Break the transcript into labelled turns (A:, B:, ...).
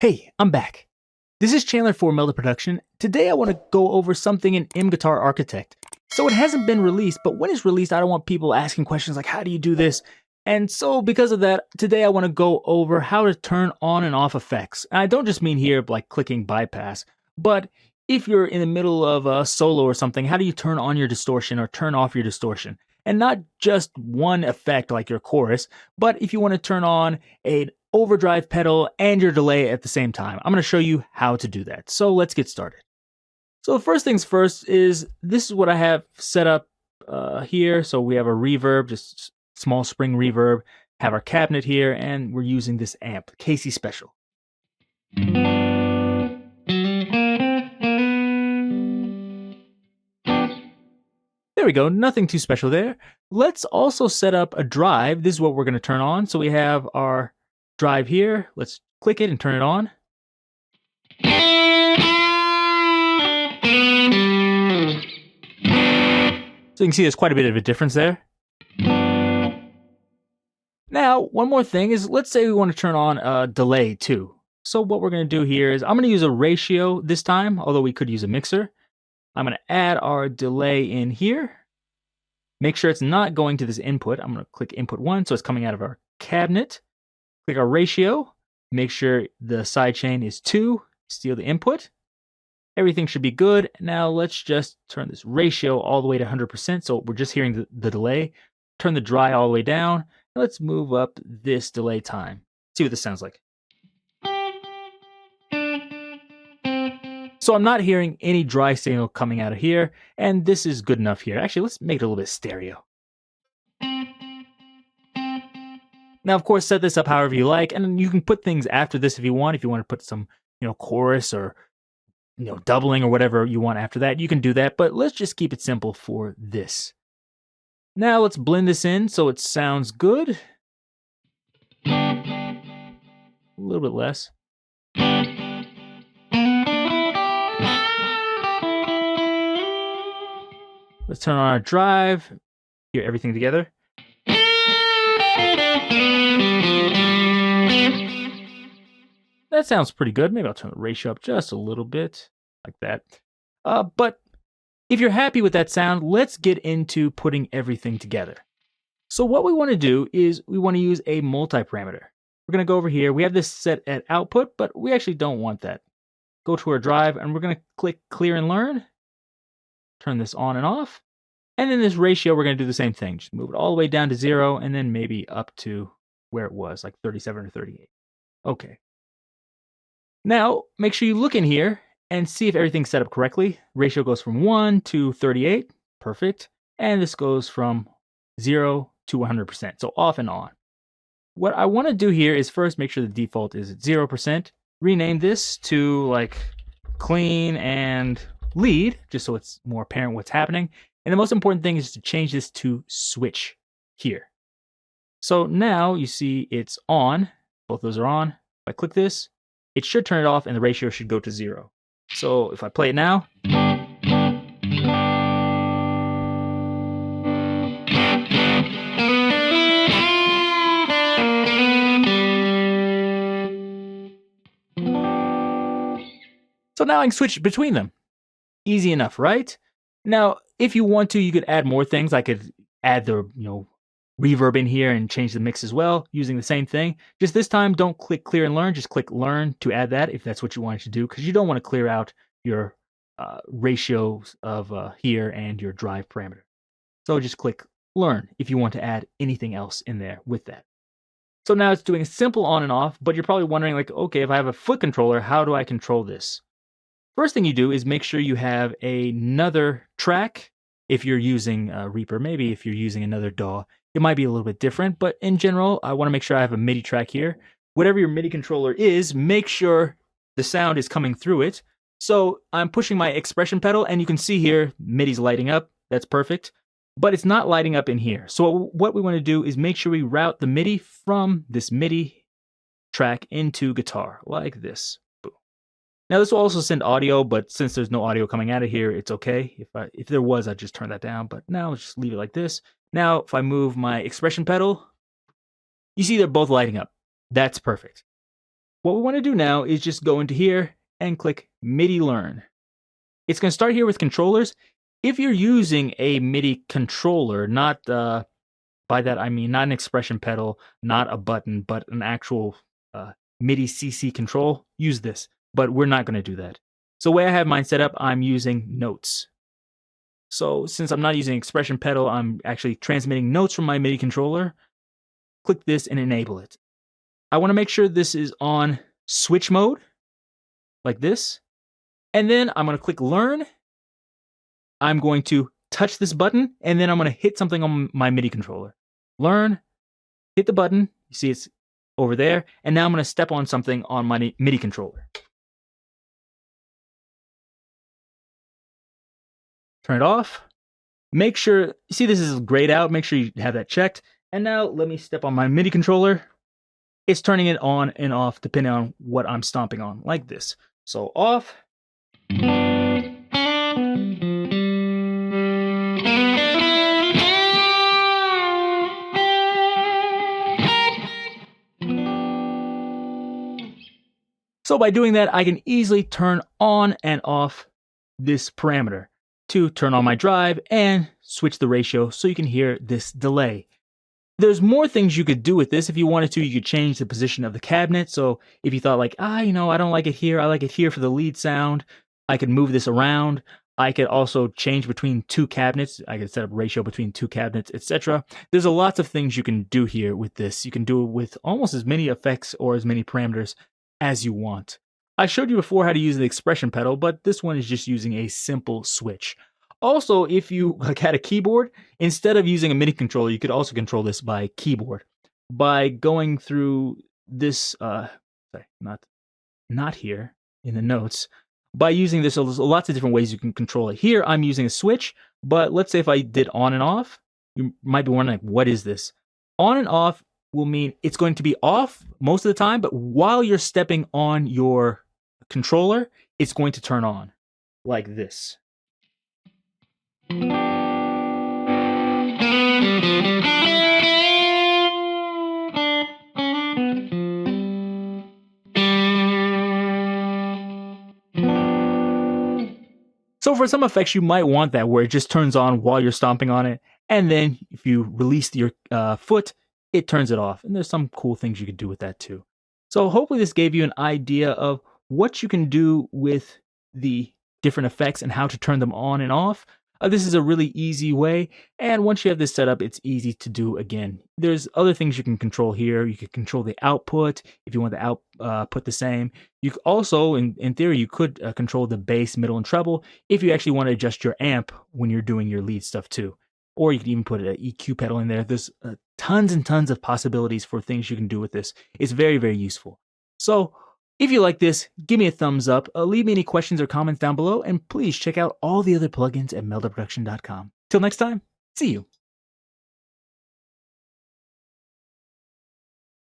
A: Hey, I'm back. This is Chandler for Melda Production. Today I want to go over something in MGuitararchitect. So it hasn't been released, but when it's released, I don't want people asking questions like, how do you do this? And so because of that, today I want to go over how to turn on and off effects. And I don't just mean here like clicking bypass, but if you're in the middle of a solo or something, how do you turn on your distortion or turn off your distortion? And not just one effect like your chorus, but if you want to turn on an overdrive pedal and your delay at the same time. I'm going to show you how to do that. So let's get started. So first things first is this is what I have set up here. So we have a reverb, just small spring reverb, have our cabinet here, and we're using this amp, Casey Special. There we go, nothing too special there. Let's also set up a drive. This is what we're going to turn on. So we have our drive here. Let's click it and turn it on. So you can see there's quite a bit of a difference there. Now, one more thing is, let's say we want to turn on a delay too. So what we're going to do here is I'm going to use a ratio this time, although we could use a mixer. I'm going to add our delay in here. Make sure it's not going to this input. I'm going to click input 1, so it's coming out of our cabinet. Click our ratio. Make sure the sidechain is 2. Steal the input. Everything should be good. Now let's just turn this ratio all the way to 100%. So we're just hearing the delay. Turn the dry all the way down. Let's move up this delay time. See what this sounds like. So I'm not hearing any dry signal coming out of here, and this is good enough here. Actually, let's make it a little bit stereo. Now, of course, set this up however you like, and you can put things after this if you want. If you want to put some, chorus or, doubling or whatever you want after that, you can do that, but let's just keep it simple for this. Now let's blend this in so it sounds good. A little bit less. Let's turn on our drive, hear everything together. That sounds pretty good. Maybe I'll turn the ratio up just a little bit, like that. But if you're happy with that sound, let's get into putting everything together. So what we want to do is we want to use a multiparameter. We're going to go over here. We have this set at output, but we actually don't want that. Go to our drive, and we're going to click Clear and Learn. Turn this on and off. And then this ratio, we're going to do the same thing. Just move it all the way down to 0, and then maybe up to where it was, like 37 or 38. Okay. Now, make sure you look in here and see if everything's set up correctly. Ratio goes from 1 to 38. Perfect. And this goes from 0 to 100%. So off and on. What I want to do here is first make sure the default is at 0%. Rename this to like clean and lead, just so it's more apparent what's happening. And the most important thing is to change this to switch here. So now you see it's on. Both those are on. If I click this, it should turn it off and the ratio should go to 0. So if I play it now, so now I can switch between them. Easy enough, right? Now, if you want to, you could add more things. I could add the, reverb in here and change the mix as well using the same thing. Just this time, don't click Clear and Learn. Just click Learn to add that if that's what you wanted to do, because you don't want to clear out your ratios of here and your drive parameter. So just click Learn if you want to add anything else in there with that. So now it's doing a simple on and off, but you're probably wondering like, okay, if I have a foot controller, how do I control this? First thing you do is make sure you have another track. If you're using Reaper, maybe if you're using another DAW, it might be a little bit different, but in general, I want to make sure I have a MIDI track here. Whatever your MIDI controller is, make sure the sound is coming through it. So I'm pushing my expression pedal, and you can see here, MIDI's lighting up. That's perfect, but it's not lighting up in here. So what we want to do is make sure we route the MIDI from this MIDI track into guitar, like this. Now this will also send audio, but since there's no audio coming out of here, it's okay. If there was, I'd just turn that down, but now let's just leave it like this. Now, if I move my expression pedal, you see they're both lighting up. That's perfect. What we want to do now is just go into here and click MIDI Learn. It's going to start here with controllers. If you're using a MIDI controller, not by that I mean not an expression pedal, not a button, but an actual MIDI CC control, use this. But we're not going to do that. So the way I have mine set up, I'm using notes. So since I'm not using expression pedal, I'm actually transmitting notes from my MIDI controller. Click this and enable it. I want to make sure this is on switch mode, like this. And then I'm going to click Learn. I'm going to touch this button, and then I'm going to hit something on my MIDI controller. Learn, hit the button. You see it's over there. And now I'm going to step on something on my MIDI controller. Turn it off. Make sure, you see this is grayed out. Make sure you have that checked. And now let me step on my MIDI controller. It's turning it on and off depending on what I'm stomping on, like this. So off. So by doing that, I can easily turn on and off this parameter to turn on my drive and switch the ratio so you can hear this delay. There's more things you could do with this. If you wanted to, you could change the position of the cabinet. So if you thought like, I don't like it here. I like it here for the lead sound. I could move this around. I could also change between two cabinets. I could set up ratio between two cabinets, etc. There's a lots of things you can do here with this. You can do it with almost as many effects or as many parameters as you want. I showed you before how to use the expression pedal, but this one is just using a simple switch. Also, if you had a keyboard, instead of using a MIDI controller, you could also control this by keyboard. By going through this, sorry, not here in the notes. By using this, there's lots of different ways you can control it. Here, I'm using a switch, but let's say if I did on and off, you might be wondering, what is this? On and off will mean it's going to be off most of the time, but while you're stepping on your controller, it's going to turn on, like this. So for some effects, you might want that where it just turns on while you're stomping on it, and then if you release your foot, it turns it off. And there's some cool things you could do with that too. So hopefully this gave you an idea of what you can do with the different effects and how to turn them on and off. This is a really easy way, and once you have this set up, it's easy to do again. There's other things you can control here. You can control the output if you want the output the same. You could also, in theory, you could control the bass, middle, and treble if you actually want to adjust your amp when you're doing your lead stuff too. Or you can even put an EQ pedal in there. There's tons and tons of possibilities for things you can do with this. It's very, very useful. So if you like this, give me a thumbs up, leave me any questions or comments down below, and please check out all the other plugins at meldaproduction.com. Till next time, see you.